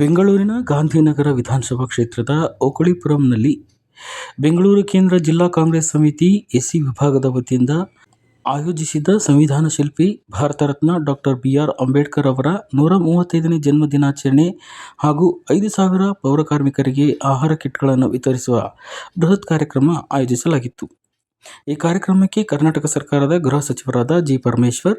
ಬೆಂಗಳೂರಿನ ಗಾಂಧಿನಗರ ವಿಧಾನಸಭಾ ಕ್ಷೇತ್ರದ ಓಕುಳಿಪುರಂನಲ್ಲಿ ಬೆಂಗಳೂರು ಕೇಂದ್ರ ಜಿಲ್ಲಾ ಕಾಂಗ್ರೆಸ್ ಸಮಿತಿ ಎಸ್ಸಿ ವಿಭಾಗದ ವತಿಯಿಂದ ಆಯೋಜಿಸಿದ್ದ ಸಂವಿಧಾನ ಶಿಲ್ಪಿ ಭಾರತ ರತ್ನ ಡಾಕ್ಟರ್ ಬಿ.ಆರ್. ಅಂಬೇಡ್ಕರ್ ಅವರ 135ನೇ ಜನ್ಮ ದಿನಾಚರಣೆ ಹಾಗೂ 5,000 ಪೌರಕಾರ್ಮಿಕರಿಗೆ ಆಹಾರ ಕಿಟ್ಗಳನ್ನು ವಿತರಿಸುವ ಬೃಹತ್ ಕಾರ್ಯಕ್ರಮ ಆಯೋಜಿಸಲಾಗಿತ್ತು. ಈ ಕಾರ್ಯಕ್ರಮಕ್ಕೆ ಕರ್ನಾಟಕ ಸರ್ಕಾರದ ಗೃಹ ಸಚಿವರಾದ ಜಿ. ಪರಮೇಶ್ವರ್,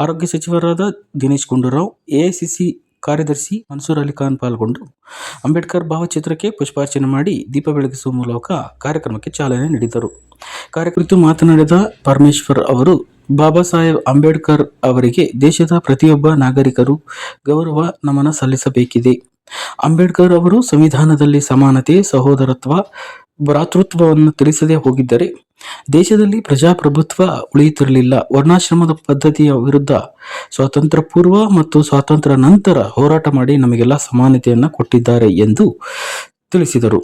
ಆರೋಗ್ಯ ಸಚಿವರಾದ ದಿನೇಶ್ ಗುಂಡೂರಾವ್, ಎಐಸಿಸಿ ಕಾರ್ಯದರ್ಶಿ ಮನ್ಸೂರ್ ಅಲಿ ಖಾನ್ ಪಾಲ್ಗೊಂಡು ಅಂಬೇಡ್ಕರ್ ಭಾವಚಿತ್ರಕ್ಕೆ ಪುಷ್ಪಾರ್ಚನೆ ಮಾಡಿ ದೀಪ ಬೆಳಗಿಸುವ ಮೂಲಕ ಕಾರ್ಯಕ್ರಮಕ್ಕೆ ಚಾಲನೆ ನೀಡಿದರು. ಕುರಿತು ಮಾತನಾಡಿದ ಪರಮೇಶ್ವರ್ ಅವರು, ಬಾಬಾ ಸಾಹೇಬ್ ಅಂಬೇಡ್ಕರ್ ಅವರಿಗೆ ದೇಶದ ಪ್ರತಿಯೊಬ್ಬ ನಾಗರಿಕರು ಗೌರವ ನಮನ ಸಲ್ಲಿಸಬೇಕಿದೆ. ಅಂಬೇಡ್ಕರ್ ಅವರು ಸಂವಿಧಾನದಲ್ಲಿ ಸಮಾನತೆ, ಸಹೋದರತ್ವ, ಭ್ರಾತೃತ್ವವನ್ನು ತಿಳಿಸದೆ ಹೋಗಿದ್ದರೆ ದೇಶದಲ್ಲಿ ಪ್ರಜಾಪ್ರಭುತ್ವ ಉಳಿಯುತ್ತಿರಲಿಲ್ಲ. ವರ್ಣಾಶ್ರಮದ ಪದ್ಧತಿಯ ವಿರುದ್ಧ ಸ್ವಾತಂತ್ರ್ಯ ಪೂರ್ವ ಮತ್ತು ಸ್ವಾತಂತ್ರ್ಯ ನಂತರ ಹೋರಾಟ ಮಾಡಿ ನಮಗೆಲ್ಲ ಸಮಾನತೆಯನ್ನು ಕೊಟ್ಟಿದ್ದಾರೆ ಎಂದು ತಿಳಿಸಿದರು.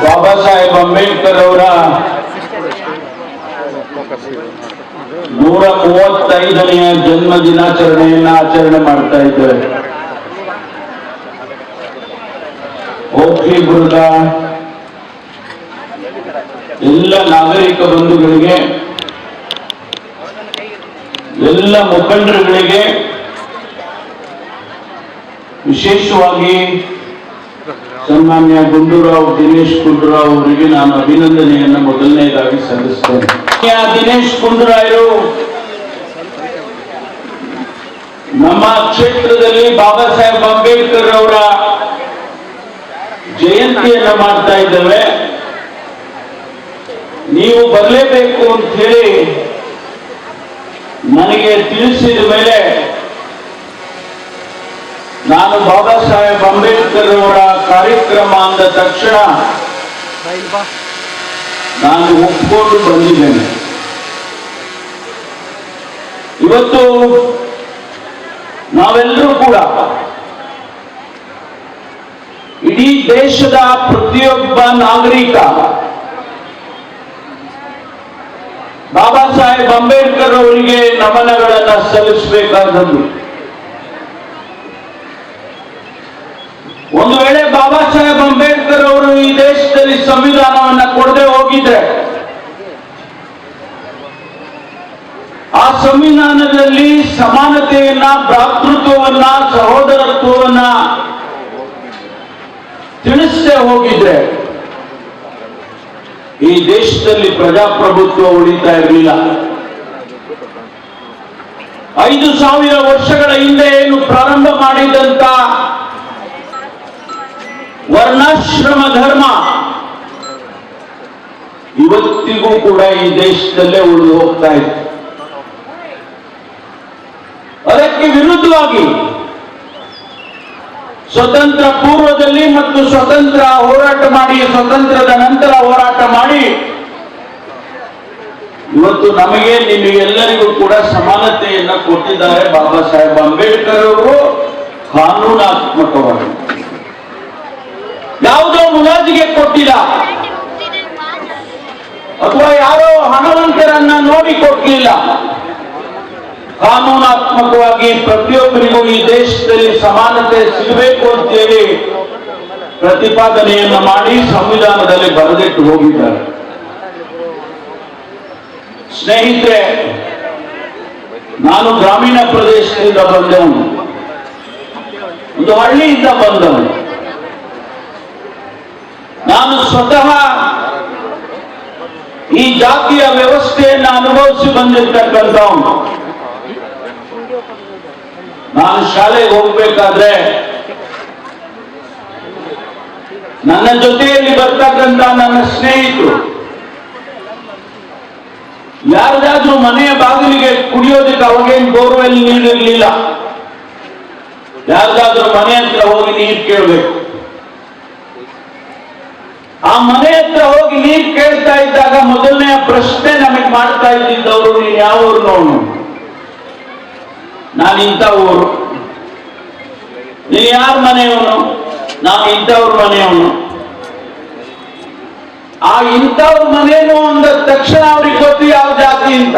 ಬಾಬಾ ಸಾಹೇಬ್ ಅಂಬೇಡ್ಕರ್ ಅವರ 135ನೇ ಜನ್ಮ ದಿನಾಚರಣೆಯನ್ನ ಆಚರಣೆ ಮಾಡ್ತಾ ಇದ್ದೇವೆ. ಓಕುಳಿಪುರದ ಎಲ್ಲ ನಾಗರಿಕ ಬಂಧುಗಳಿಗೆ, ಎಲ್ಲ ಮುಖಂಡರುಗಳಿಗೆ, ವಿಶೇಷವಾಗಿ ಸನ್ಮಾನ್ಯ ಗುಂಡೂರಾವ್, ದಿನೇಶ್ ಗುಂಡೂರಾವ್ ಅವರಿಗೆ ನಾನು ಅಭಿನಂದನೆಯನ್ನು ಮೊದಲನೇದಾಗಿ ಸಲ್ಲಿಸ್ತೇನೆ. ದಿನೇಶ್ ಗುಂಡೂರಾವ್ ನಮ್ಮ ಕ್ಷೇತ್ರದಲ್ಲಿ ಬಾಬಾ ಸಾಹೇಬ್ ಅಂಬೇಡ್ಕರ್ ಅವರ ಜಯಂತಿಯನ್ನು ಮಾಡ್ತಾ ಇದ್ದೇವೆ. ನೀವು ಬರಲೇಬೇಕು ಅಂತ ಹೇಳಿ ನನಗೆ ತಿಳಿಸಿದ ಮೇಲೆ ನಾನು ಬಾಬಾ ಸಾಹೇಬ್ ಅಂಬೇಡ್ಕರ್ ಅವರ ಕಾರ್ಯಕ್ರಮ ಅಂದ ತಕ್ಷಣ ನಾನು ಒಪ್ಪಿಕೊಂಡು ಬಂದಿದ್ದೇನೆ. ಇವತ್ತು ನಾವೆಲ್ಲರೂ ಕೂಡ ಇಡೀ ದೇಶದ ಪ್ರತಿಯೊಬ್ಬ ನಾಗರಿಕ ಬಾಬಾ ಸಾಹೇಬ್ ಅಂಬೇಡ್ಕರ್ ಅವರಿಗೆ ನಮನಗಳನ್ನು ಸಲ್ಲಿಸಬೇಕಾದದ್ದು. ಒಂದು ವೇಳೆ ಬಾಬಾ ಸಾಹೇಬ್ ಅಂಬೇಡ್ಕರ್ ಅವರು ಈ ದೇಶದಲ್ಲಿ ಸಂವಿಧಾನವನ್ನ ಕೊಡದೆ ಹೋಗಿದ್ರೆ ಆ ಸಂವಿಧಾನದಲ್ಲಿ ಸಮಾನತೆಯನ್ನ, ಭ್ರಾತೃತ್ವವನ್ನ, ಸಹೋದರತ್ವವನ್ನ ತಿಳಿಸದೆ ಹೋಗಿದ್ರೆ ಈ ದೇಶದಲ್ಲಿ ಪ್ರಜಾಪ್ರಭುತ್ವ ಉಳಿತಾ ಇರಲಿಲ್ಲ. 5,000 ವರ್ಷಗಳ ಹಿಂದೆ ಏನು ಪ್ರಾರಂಭ ಮಾಡಿದಂತ ವರ್ಣಾಶ್ರಮ ಧರ್ಮ ಇವತ್ತಿಗೂ ಕೂಡ ಈ ದೇಶದಲ್ಲೇ ಉಳಿದು ಹೋಗ್ತಾ ಇದೆ. ಅದಕ್ಕೆ ವಿರುದ್ಧವಾಗಿ ಸ್ವತಂತ್ರ ಪೂರ್ವದಲ್ಲಿ ಮತ್ತು ಸ್ವತಂತ್ರ ಹೋರಾಟ ಮಾಡಿ, ಸ್ವತಂತ್ರದ ನಂತರ ಹೋರಾಟ ಮಾಡಿ ಇವತ್ತು ನಮಗೆ, ನಿಮಗೆಲ್ಲರಿಗೂ ಕೂಡ ಸಮಾನತೆಯನ್ನ ಕೊಟ್ಟಿದ್ದಾರೆ ಬಾಬಾ ಸಾಹೇಬ್ ಅಂಬೇಡ್ಕರ್ ಅವರು ಕಾನೂನಾತ್ಮಕವಾಗಿ. ಯಾವುದೋ ಮುಲಾಜಿಗೆ ಕೊಟ್ಟಿಲ್ಲ, ಅಥವಾ ಯಾರೋ ಹಣವಂತರನ್ನ ನೋಡಿ ಕೊಟ್ಟಿಲ್ಲ. ಕಾನೂನಾತ್ಮಕವಾಗಿ ಪ್ರತಿಯೊಬ್ಬರಿಗೂ ಈ ದೇಶದಲ್ಲಿ ಸಮಾನತೆ ಸಿಗಬೇಕು ಅಂತೇಳಿ ಪ್ರತಿಪಾದನೆಯನ್ನು ಮಾಡಿ ಸಂವಿಧಾನದಲ್ಲಿ ಬರೆದಿಟ್ಟು ಹೋಗಿದ್ದಾರೆ. ಸ್ನೇಹಿತರೆ, ನಾನು ಗ್ರಾಮೀಣ ಪ್ರದೇಶದಿಂದ ಬಂದವನು, ಒಂದು ಹಳ್ಳಿಯಿಂದ ಬಂದವನು. ನಾನು ಸ್ವತಃ ಈ ಜಾತಿಯ ವ್ಯವಸ್ಥೆಯನ್ನು ಅನುಭವಿಸಿ ಬಂದಿರ್ತಕ್ಕಂಥವನು. ನಾನು ಶಾಲೆಗೆ ಹೋಗ್ಬೇಕಾದ್ರೆ ನನ್ನ ಜೊತೆಯಲ್ಲಿ ಬರ್ತಕ್ಕಂಥ ನನ್ನ ಸ್ನೇಹಿತರು ಯಾರ್ದಾದ್ರೂ ಮನೆಯ ಬಾಗಿಲಿಗೆ ಕುಡಿಯೋದಕ್ಕೆ ಅವಾಗೇನು ಬೋರ್ವೆಲ್ ನೀರಿರಲಿಲ್ಲ. ಯಾರ್ದಾದ್ರೂ ಮನೆ ಹತ್ರ ಹೋಗಿ ನೀರು ಕೇಳಬೇಕು. ಆ ಮನೆ ಹತ್ರ ಹೋಗಿ ನೀರು ಕೇಳ್ತಾ ಇದ್ದಾಗ ಮೊದಲನೆಯ ಪ್ರಶ್ನೆ ನಮಗೆ ಮಾಡ್ತಾ ಇದ್ದಿದ್ದವರು, ನೀನು ಯಾವ ಊರಿನವನು? ನಾನು ಇಂಥ ಊರು. ನೀನು ಯಾರ ಮನೆಯವನು? ನಾನು ಇಂಥವ್ರ ಮನೆಯವನು. ಆ ಇಂಥವ್ರ ಮನೇನು ಅಂದ ತಕ್ಷಣ ಅವ್ರಿಗೆ ಗೊತ್ತು ಯಾವ ಜಾತಿ ಅಂತ.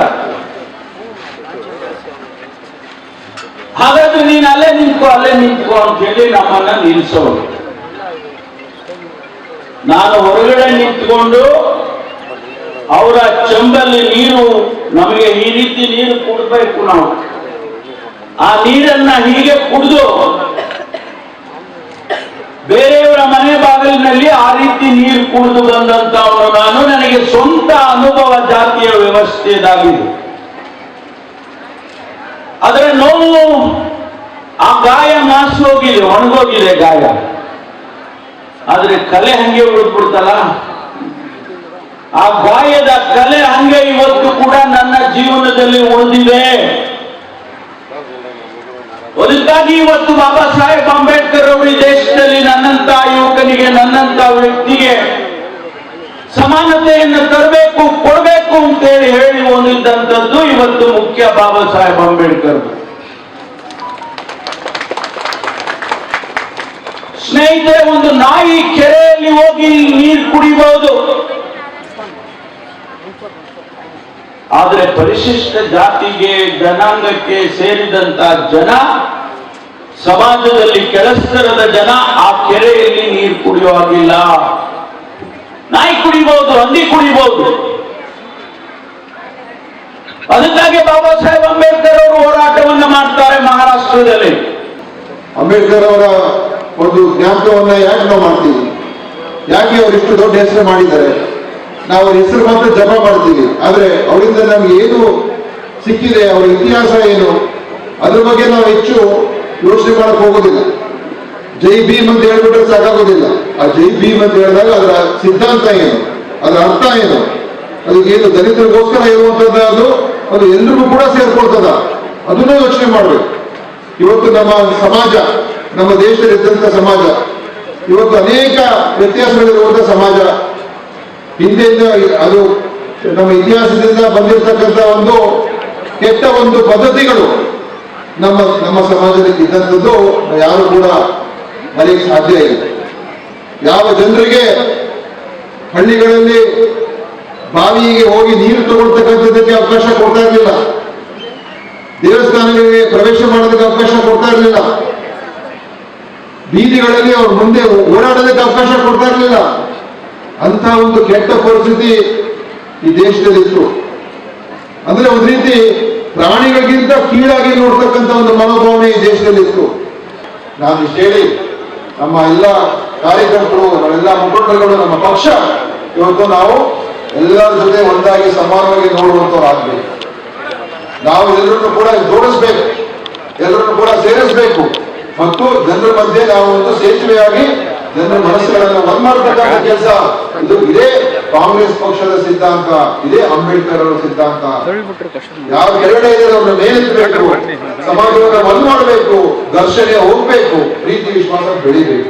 ಹಾಗಾದ್ರೆ ನೀನ್ ಅಲ್ಲೇ ನಿಂತ್ಕೋ ಅಂತ ಹೇಳಿ ನಮ್ಮನ್ನ ನಿಲ್ಸೋರು. ನಾನು ಹೊರಗಡೆ ನಿಂತ್ಕೊಂಡು ಅವರ ಚೆಂಬಲ್ಲಿ ನೀರು, ನಮಗೆ ಈ ರೀತಿ ನೀರು ಕುಡಬೇಕು, ನಾವು ಆ ನೀರನ್ನ ಹೀಗೆ ಕುಡಿದು ಬೇರೆಯವರ ಮನೆ ಬಾಗಿಲಿನಲ್ಲಿ ಆ ರೀತಿ ನೀರು ಕುಡಿದು ಬಂದಂತವನು ನಾನು. ನನಗೆ ಸ್ವಂತ ಅನುಭವ ಜಾತಿಯ ವ್ಯವಸ್ಥೆದಾಗಿದೆ. ಅದರ ನೋವು, ಆ ಗಾಯ ಮಾಸು ಹೋಗಿದೆ, ಒಣಗೋಗಿದೆ ಗಾಯ, ಆದ್ರೆ ಕಲೆ ಹಂಗೆ ಉಳಿದ್ಬಿಡ್ತಲ್ಲ. ಆ ಗಾಯದ ಕಲೆ ಹಂಗೆ ಇವತ್ತು ಕೂಡ ನನ್ನ ಜೀವನದಲ್ಲಿ ಉಳಿದಿದೆ. ಅದಕ್ಕಾಗಿ ಇವತ್ತು ಬಾಬಾ ಸಾಹೇಬ್ ಅಂಬೇಡ್ಕರ್ ಅವರು ಈ ದೇಶದಲ್ಲಿ ನನ್ನಂತ ಯುವಕನಿಗೆ, ನನ್ನಂತ ವ್ಯಕ್ತಿಗೆ ಸಮಾನತೆಯನ್ನು ತರಬೇಕು, ಕೊಡಬೇಕು ಅಂತೇಳಿ ಹೇಳಿ ಹೊಂದಿದ್ದಂಥದ್ದು ಇವತ್ತು ಮುಖ್ಯ ಬಾಬಾ ಸಾಹೇಬ್ ಅಂಬೇಡ್ಕರ್. ಸ್ನೇಹಿತರೆ, ಒಂದು ನಾಯಿ ಕೆರೆಯಲ್ಲಿ ಹೋಗಿ ನೀರು ಕುಡಿಬಹುದು, ಆದ್ರೆ ಪರಿಶಿಷ್ಟ ಜಾತಿಗೆ, ಜನಾಂಗಕ್ಕೆ ಸೇರಿದಂತ ಜನ, ಸಮಾಜದಲ್ಲಿ ಕೆಳಸ್ತರದ ಜನ ಆ ಕೆರೆಯಲ್ಲಿ ನೀರು ಕುಡಿಯೋ ಹಾಗಿಲ್ಲ. ನಾಯಿ ಕುಡಿಬಹುದು, ಹಂದಿ ಕುಡಿಬಹುದು. ಅದಕ್ಕಾಗಿ ಬಾಬಾ ಸಾಹೇಬ್ ಅಂಬೇಡ್ಕರ್ ಅವರು ಹೋರಾಟವನ್ನು ಮಾಡ್ತಾರೆ ಮಹಾರಾಷ್ಟ್ರದಲ್ಲಿ. ಅಂಬೇಡ್ಕರ್ ಅವರ ಒಂದು ಜ್ಞಾಪಕವನ್ನ ಯಾಕೆ ನಾವು ಮಾಡ್ತೀವಿ? ಯಾಕೆ ಅವರು ಇಷ್ಟು ದೊಡ್ಡ ಹೆಸರು ಮಾಡಿದ್ದಾರೆ? ನಾವು ಅವ್ರ ಹೆಸರು ಮಾತ್ರ ಜಪ ಮಾಡ್ತೀವಿ, ಆದ್ರೆ ಅವರಿಂದ ನಮ್ಗೆ ಏನು ಸಿಕ್ಕಿದೆ, ಅವರ ಇತಿಹಾಸ ಏನು, ಅದ್ರ ಬಗ್ಗೆ ನಾವು ಹೆಚ್ಚು ಯೋಚನೆ ಮಾಡಕ್ ಹೋಗೋದಿಲ್ಲ. ಜೈ ಭೀಮ್ ಅಂತ ಹೇಳ್ಬಿಟ್ರೆ ಸಾಕಾಗೋದಿಲ್ಲ. ಆ ಜೈ ಭೀಮ್ ಅಂತ ಹೇಳಿದಾಗ ಅದರ ಸಿದ್ಧಾಂತ ಏನು, ಅದರ ಅರ್ಥ ಏನು, ಅದು ಏನು ದಲಿತರಿಗೋಸ್ಕರ ಇರುವಂತದ್ದು, ಅದು ಎಲ್ರಿಗೂ ಕೂಡ ಸೇರ್ಕೊಳ್ತದ, ಅದನ್ನೂ ಯೋಚನೆ ಮಾಡ್ಬೇಕು. ಇವತ್ತು ನಮ್ಮ ಸಮಾಜ, ನಮ್ಮ ದೇಶದಲ್ಲಿದ್ದಂಥ ಸಮಾಜ ಇವತ್ತು ಅನೇಕ ವ್ಯತ್ಯಾಸಗಳಿರುವಂಥ ಸಮಾಜ. ಹಿಂದೆಯಿಂದ ಅದು ನಮ್ಮ ಇತಿಹಾಸದಿಂದ ಬಂದಿರತಕ್ಕಂಥ ಒಂದು ಕೆಟ್ಟ ಒಂದು ಪದ್ಧತಿಗಳು ನಮ್ಮ ಸಮಾಜದಲ್ಲಿ ಇದ್ದಂಥದ್ದು ಯಾರು ಕೂಡ ಮರೆಯಕ್ಕೆ ಸಾಧ್ಯ ಇಲ್ಲ. ಯಾವ ಜನರಿಗೆ ಹಳ್ಳಿಗಳಲ್ಲಿ ಬಾವಿಗೆ ಹೋಗಿ ನೀರು ತಗೊಳ್ತಕ್ಕಂಥದ್ದಕ್ಕೆ ಅವಕಾಶ ಕೊಡ್ತಾ ಇರಲಿಲ್ಲ, ದೇವಸ್ಥಾನಗಳಿಗೆ ಪ್ರವೇಶ ಮಾಡೋದಕ್ಕೆ ಅವಕಾಶ ಕೊಡ್ತಾ ಇರಲಿಲ್ಲ, ಬೀದಿಗಳಲ್ಲಿ ಅವ್ರ ಮುಂದೆ ಓಡಾಡೋದಕ್ಕೆ ಅವಕಾಶ ಕೊಡ್ತಾ ಇರಲಿಲ್ಲ, ಅಂತ ಒಂದು ಕೆಟ್ಟ ಪರಿಸ್ಥಿತಿ ಈ ದೇಶದಲ್ಲಿತ್ತು. ಅಂದ್ರೆ ಒಂದು ರೀತಿ ಪ್ರಾಣಿಗಳಿಗಿಂತ ಕೀಳಾಗಿ ನೋಡ್ತಕ್ಕಂಥ ಒಂದು ಮನೋಭಾವನೆ ಈ ದೇಶದಲ್ಲಿತ್ತು. ನಾನು ಇಷ್ಟು ಹೇಳಿ, ನಮ್ಮ ಎಲ್ಲ ಕಾರ್ಯಕರ್ತರು, ನಮ್ಮೆಲ್ಲ ಮುಖಂಡರುಗಳು, ನಮ್ಮ ಪಕ್ಷ ಇವತ್ತು ನಾವು ಎಲ್ಲರ ಜೊತೆ ಒಂದಾಗಿ ಸಮಾನವಾಗಿ ನೋಡುವಂತವ್ರಾಗಬೇಕು. ನಾವು ಎಲ್ಲರನ್ನು ಕೂಡ ಜೋಡಿಸ್ಬೇಕು, ಎಲ್ಲರನ್ನು ಕೂಡ ಸೇರಿಸಬೇಕು ಮತ್ತು ಜನರ ಮಧ್ಯೆ ನಾವು ಒಂದು ಸೇತುವೆಯಾಗಿ ಜನರ ಮನಸ್ಸುಗಳನ್ನು ಒಂದ್ ಮಾಡತಕ್ಕಂಥ ಕೆಲಸ ಇದೇ ಕಾಂಗ್ರೆಸ್ ಪಕ್ಷದ ಸಿದ್ಧಾಂತ, ಇದೇ ಅಂಬೇಡ್ಕರ್ ಅವರ ಸಿದ್ಧಾಂತ. ಯಾವ ಕೆಳಗಡೆ ಇದೆ ಅವ್ರನ್ನ ಮೇಲೆತ್ತಬೇಕು, ಸಮಾಜವನ್ನು ಒಂದ್ ಮಾಡಬೇಕು, ಘರ್ಷಣೆ ಹೋಗ್ಬೇಕು, ಪ್ರೀತಿ ವಿಶ್ವಾಸ ಬೆಳಿಬೇಕು.